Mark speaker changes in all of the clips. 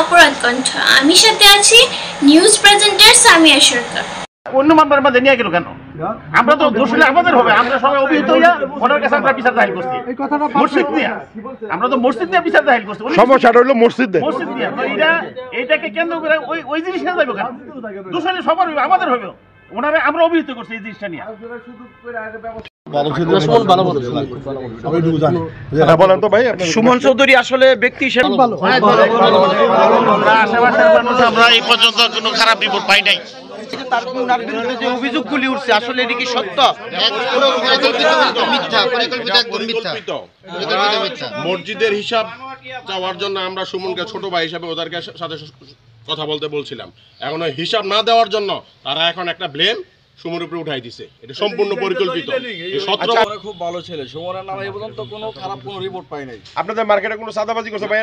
Speaker 1: অপরাধ কণ্ঠ। আমি সাথে আছি নিউজ প্রেজেন্টার সামিয়া সরকার।
Speaker 2: অন্য মামলার মধ্যে নিয়ে গেল কেন? আমরা তো দোষ হলে আমাদের হবে। আমরা সবাই অভিযুক্ত হইয়া ওনার কাছে আমরা বিচার দাখিল করছি। মসজিদ নিয়ে আমরা তো মসজিদ নিয়ে বিচার দাখিল করছি। সমস্যাটা হলো মসজিদ নিয়ে। এইটাকে কেন্দ্র করে ওই জিনিসটা যাইব কেন? দোষ হলে সবার হবে, আমাদের হবে। ওনারা আমরা অভিযুক্ত করছি এই জিনিসটা নিয়ে। সুমন চৌধুরী আসলে ব্যক্তি হিসেবে আমরা আশেপাশের মানুষ আমরা এই পর্যন্ত কোনো খারাপ রিপোর্ট পাই নাই। তার ওনার বিরুদ্ধে যে অভিযোগগুলি উঠছে আসলে এটা কি সত্য?
Speaker 3: মসজিদের হিসাব চাওয়ার জন্য আমরা সুমনকে ছোট ভাই হিসাবে ওদের সাথে কথা বলতে বলছিলাম। এখন হিসাব না দেওয়ার জন্য তারা এখন একটা ব্লেম সুমনের উপরে উঠাই দিছে। এটা সম্পূর্ণ পরিকল্পিত।
Speaker 4: খুব ভালো ছেলে, সুমনের নামে এই পর্যন্ত কোনো খারাপ কোনো রিপোর্ট পাই নাই।
Speaker 3: আপনাদের মার্কেটে কোনো সাদাবাজি করছে ভাই?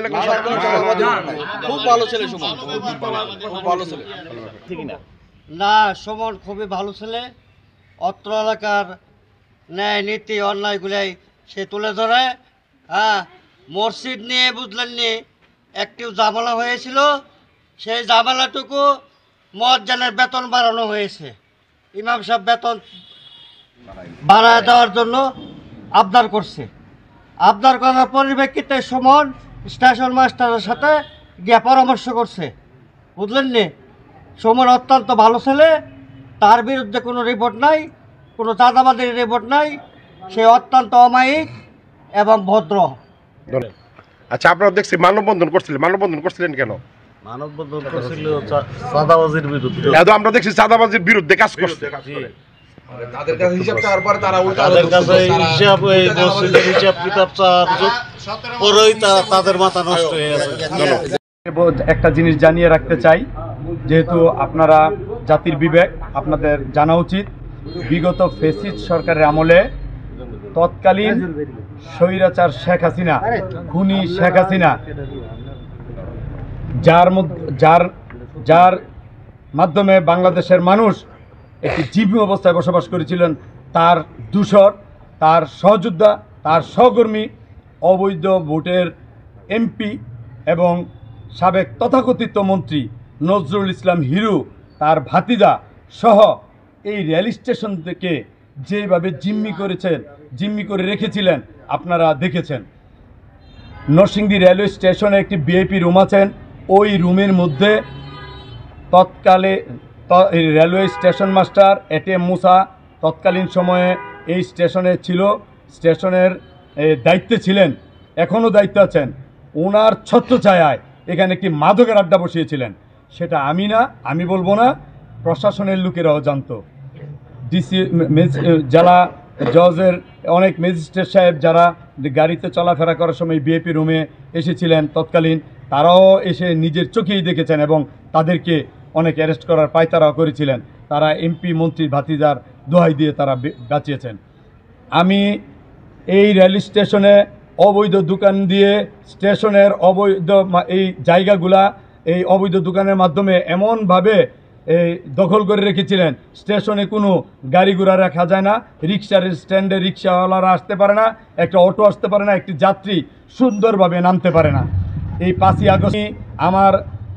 Speaker 4: খুব ভালো ছেলে সুমন, খুব ভালো ছেলে।
Speaker 5: না, সুমন খুবই ভালো ছেলে। অত্র এলাকার ন্যায় নীতি অন্যায়গুলাই সে তুলে ধরে। হ্যাঁ, মসজিদ নিয়ে বুঝলেন নি একটি ঝামেলা হয়েছিল, সেই ঝামেলাটুকু মুয়াজ্জিনের বেতন বাড়ানো হয়েছে। ইমাম সাহেব বেতন বাড়ায় দেওয়ার জন্য আবদার করছে। আবদার করার পরিপ্রেক্ষিতে সুমন স্টেশন মাস্টারের সাথে গিয়ে পরামর্শ করছে। বুঝলেন নি, সুমন অত্যন্ত ভালো ছেলে, তার বিরুদ্ধে কোনো রিপোর্ট নাই, কোনো চাঁদাবাদের রিপোর্ট নাই। সে অত্যন্ত অমায়িক এবং ভদ্র।
Speaker 3: আচ্ছা, আপনারা দেখছি মানববন্ধন করছিলেন। মানববন্ধন করছিলেন কেন?
Speaker 6: মানববন্ধন করছিল চাঁদাবাজির বিরুদ্ধে।
Speaker 3: আমরা দেখছি চাঁদাবাজির বিরুদ্ধে কাজ করছে।
Speaker 6: তাদের কাছে হিসাব চাওয়ার পরে তারা তাদের কাছে হিসাব এই মসজিদের হিসাব কিতাব চাওয়ার পরেই তাদের মাথা নষ্ট হয়ে গেছে।
Speaker 7: একটা জিনিস জানিয়ে রাখতে চাই, যেহেতু আপনারা জাতির বিবেক, আপনাদের জানা উচিত বিগত ফ্যাসিস্ট সরকারের আমলে তৎকালীন স্বৈরাচার শেখ হাসিনা, খুনি শেখ হাসিনা, যার মাধ্যমে বাংলাদেশের মানুষ একটি জীবন অবস্থায় বসবাস করেছিলেন, তার দূষর, তার সহযোদ্ধা, তার সহকর্মী, অবৈধ ভোটের এমপি এবং সাবেক তথাকথিত মন্ত্রী নজরুল ইসলাম হিরু, তার ভাতিজা সহ এই রেল স্টেশন থেকে যেভাবে জিম্মি করে রেখেছিলেন আপনারা দেখেছেন। নরসিংদী রেলওয়ে স্টেশনে একটি ভিআইপি রুম আছেন। ওই রুমের মধ্যে তৎকালে রেলওয়ে স্টেশন মাস্টার এটিএম মুসা তৎকালীন সময়ে এই স্টেশনে ছিল, স্টেশনের দায়িত্বে ছিলেন, এখনও দায়িত্বে আছেন। ওনার ছত্রছায়ায় এখানে একটি মাদকের আড্ডা বসিয়েছিলেন। সেটা আমি বলবো না, প্রশাসনের লোকেরাও জানতো। ডিসি, জেলা জজের অনেক ম্যাজিস্ট্রেট সাহেব যারা গাড়িতে চলাফেরা করার সময় ভিআইপি রুমে এসেছিলেন তৎকালীন, তারাও এসে নিজের চোখেই দেখেছেন এবং তাদেরকে অনেক অ্যারেস্ট করার পায়তারাও করেছিলেন। তারা এমপি মন্ত্রীর ভাতিজার দোহাই দিয়ে তারা বাঁচিয়েছেন। আমি এই রেল স্টেশনে অবৈধ দোকান দিয়ে স্টেশনের অবৈধ এই জায়গাগুলা এই অবৈধ দোকানের মাধ্যমে এমনভাবে দখল করে রেখেছিলেন, স্টেশনে কোনো গাড়ি ঘোড়া রাখা যায় না, রিক্সার স্ট্যান্ডে রিক্সাওয়ালারা আসতে পারে না, একটা অটো আসতে পারে না, একটি যাত্রী সুন্দরভাবে নামতে পারে না। এই 5ই আগস্ট আমার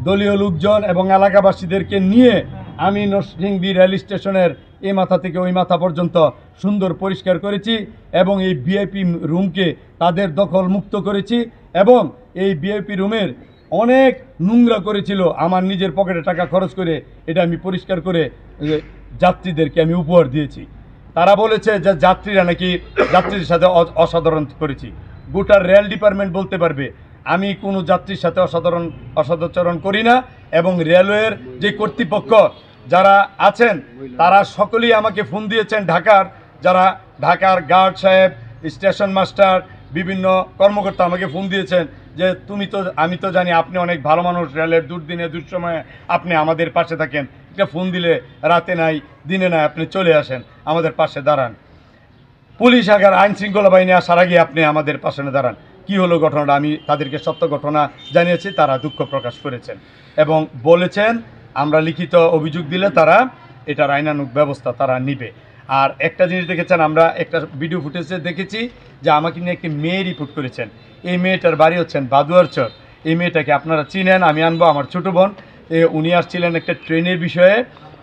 Speaker 7: দলীয় লোকজন এবং এলাকাবাসীদেরকে নিয়ে আমি নরসিংদী রেল স্টেশনের এই মাথা থেকে ওই মাথা পর্যন্ত সুন্দর পরিষ্কার করেছি এবং এই ভিআইপি রুমকে তাদের দখল মুক্ত করেছি এবং এই ভিআইপি রুমের অনেক নোংরা করেছিল। আমার নিজের পকেটে টাকা খরচ করে এটা আমি পরিষ্কার করে যাত্রীদেরকে আমি উপহার দিয়েছি। তারা বলেছে যে যাত্রীদের সাথে অসাধারণ করেছি। গোটা রেল ডিপার্টমেন্ট বলতে পারবে আমি কোনো যাত্রীর সাথে অসদাচরণ করি না এবং রেলওয়ের যে কর্তৃপক্ষ যারা আছেন তারা সকলেই আমাকে ফোন দিয়েছেন। ঢাকার গার্ড সাহেব, স্টেশন মাস্টার, বিভিন্ন কর্মকর্তা আমাকে ফোন দিয়েছেন যে আমি তো জানি আপনি অনেক ভালো মানুষ, রেলের দুর্দিনে দুঃসময়ে আপনি আমাদের পাশে থাকেন, এটা ফোন দিলে রাতে নাই দিনে নাই আপনি চলে আসেন, আমাদের পাশে দাঁড়ান। পুলিশ আগার আইন শৃঙ্খলা বাহিনী আসার আগে আপনি আমাদের পাশে দাঁড়ান। কি হলো ঘটনাটা আমি তাদেরকে সত্য ঘটনা জানিয়েছি, তারা দুঃখ প্রকাশ করেছেন এবং বলেছেন আমরা লিখিত অভিযোগ দিলে তারা এটার আইনানুগ ব্যবস্থা তারা নিবে। আর একটা জিনিস দেখেছেন, আমরা একটা ভিডিও ফুটেজে দেখেছি যে আমাকে নিয়ে একটি মেয়ে রিপোর্ট করেছেন। এই মেয়েটার বাড়ি হচ্ছেন বাদুয়ারচর। এই মেয়েটাকে আপনারা চিনেন, আমি আনবো, আমার ছোটো বোন। উনি আসছিলেন একটা ট্রেনের বিষয়ে,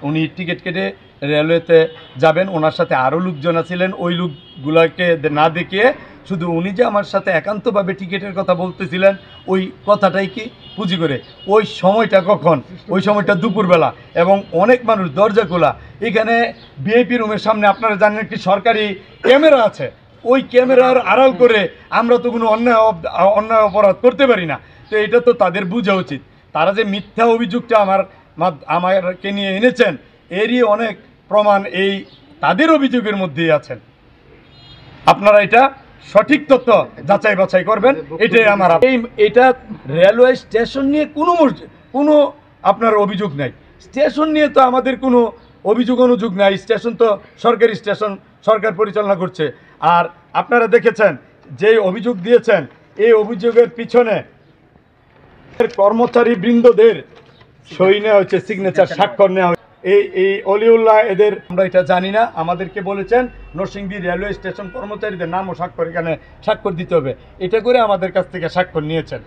Speaker 7: উনি টিকিট কেটে রেলওয়েতে যাবেন, ওনার সাথে আরও লোকজন ছিলেন। ওই লোকগুলোকে না দেখিয়ে শুধু উনি যে আমার সাথে একান্তভাবে টিকিটের কথা বলতেছিলেন, ওই কথাটাই কি পুঁজি করে। ওই সময়টা কখন? ওই সময়টা দুপুরবেলা, এবং অনেক মানুষ দরজা খোলা। এখানে ভিআইপি রুমের সামনে আপনারা জানেন একটি সরকারি ক্যামেরা আছে, ওই ক্যামেরার আড়াল করে আমরা তো কোনো অন্যায় অপরাধ করতে পারি না। তো এটা তো তাদের বোঝা উচিত। তারা যে মিথ্যা অভিযোগটা আমাকে নিয়ে এনেছেন, এরই অনেক প্রমাণ এই তাদের অভিযোগের মধ্যেই আছেন। আপনারা এটা সঠিক তথ্য যাচাই বাছাই করবেন, এটাই আমার। এটা রেলওয়ে স্টেশন নিয়ে কোনো আপনার অভিযোগ নাই। স্টেশন নিয়ে তো আমাদের কোনো অনুযোগ নাই। স্টেশন তো সরকারি স্টেশন, সরকার পরিচালনা করছে। আর আপনারা দেখেছেন যে অভিযোগ দিয়েছেন, এই অভিযোগের পিছনে কর্মচারী বৃন্দদের সই নেওয়া হচ্ছে, সিগনেচার, স্বাক্ষর নেওয়া হচ্ছে। এই অলিউল্লাহ এদের আমরা এটা জানি না, আমাদেরকে বলেছেন নরসিংদী রেলওয়ে স্টেশন কর্মচারীদের নাম ও স্বাক্ষর এখানে স্বাক্ষর দিতে হবে, এটা করে আমাদের কাছ থেকে স্বাক্ষর নিয়েছেন।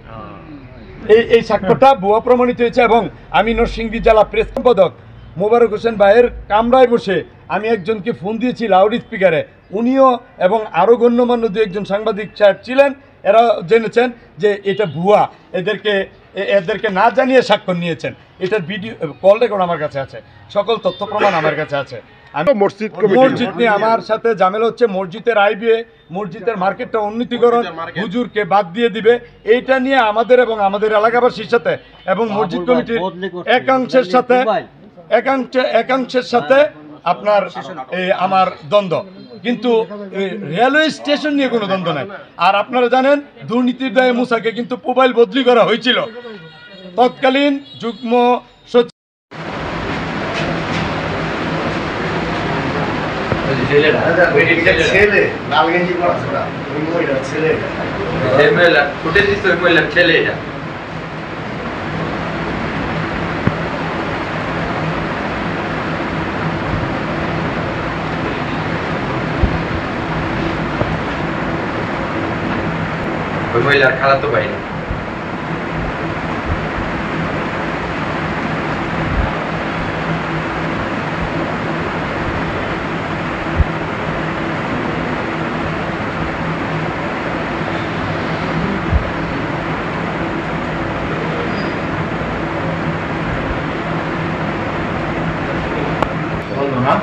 Speaker 7: এই স্বাক্ষরটা ভুয়া প্রমাণিত হয়েছে। এবং আমি নরসিংদী জেলা প্রেস সম্পাদক মোবারক হোসেন ভাইয়ের কামরায় বসে আমি একজনকে ফোন দিয়েছি লাউড স্পিকারে, উনিও এবং আরও গণ্যমান্য দু একজন সাংবাদিক সাহেব ছিলেন, এরা জেনেছেন যে এটা ভুয়া। এদেরকে না জানিয়ে স্বাক্ষর নিয়েছেন। এটার ভিডিও কল রেকর্ড আমার কাছে আছে, সকল তথ্য প্রমাণ আমার কাছে আছে। আমি মসজিদ নিয়ে আমার সাথে ঝামেলা হচ্ছে, মসজিদের আইবিএ, মসজিদের মার্কেটটা উন্নতিকরণ, হুজুরকে বাদ দিয়ে দিবে, এইটা নিয়ে আমাদের এবং আমাদের এলাকাবাসীর সাথে এবং মসজিদ কমিটির একাংশের সাথে আপনার আমার দ্বন্দ্ব। কিন্তু রেলওয়ে স্টেশন নিয়ে কোনো দ্বন্দ্ব নাই। আর আপনারা জানেন দুর্নীতির দায়ে মুসাকে কিন্তু মোবাইল বদলি করা হয়েছিল। তৎকালীন যুগ্ম সচিব
Speaker 8: মহিলার খালাতো ভাই।
Speaker 2: বললো না